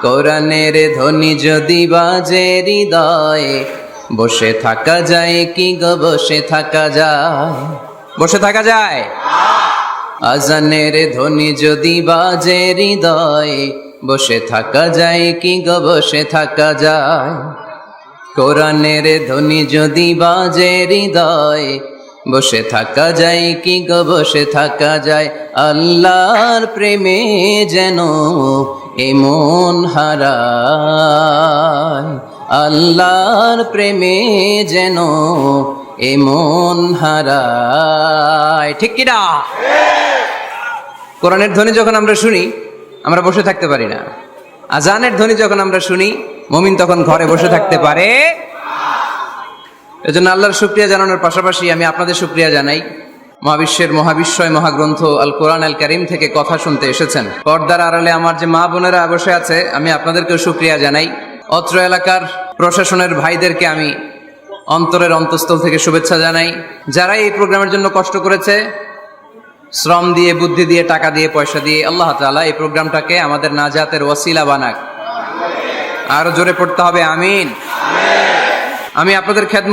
কোরআনের ধ্বনি যদি বাজে হৃদয়ে, বসে থাকা যায় কি গো, বসে থাকা যায়? বসে থাকা যায়? আজানের ধ্বনি যদি বাজে হৃদয়ে, বসে থাকা যায় কি গো, বসে থাকা যায়? কোরআনের ধ্বনি যদি বাজে হৃদয়ে, বসে থাকা যায় কি গো, বসে থাকা যায়? আল্লাহর প্রেমে যেন এমন হারায়, আল্লাহর প্রেমে যেন এমন হারায়। ঠিক কিনা? কোরআনের ধ্বনি যখন আমরা শুনি, আমরা বসে থাকতে পারি না। আজানের ধ্বনি যখন আমরা শুনি, মুমিন তখন ঘরে বসে থাকতে পারে। এজন্য আল্লাহর শুকরিয়া জানানোর পাশাপাশি আমি আপনাদের শুকরিয়া জানাই, মহাবিশ্বের মহাবিস্ময় মহাগ্রন্থ আল কোরআন আল কারীম থেকে কথা শুনতে এসেছেন। পর্দার আড়ালে আমার যে মা বোনেরা বসে আছে, আমি আপনাদেরকেও শুকরিয়া জানাই। অত্র এলাকার প্রশাসনের ভাইদেরকে আমি অন্তরের অন্তঃস্থল থেকে শুভেচ্ছা জানাই। যারা এই প্রোগ্রামের জন্য কষ্ট করেছে, শ্রম দিয়ে, বুদ্ধি দিয়ে, টাকা দিয়ে, পয়সা দিয়ে, আল্লাহ তাআলা এই প্রোগ্রামটাকে আমাদের নাজাতের ওয়াসিলা বানাক। আরো জোরে পড়তে হবে আমিন। আমি আপনাদের খেদমত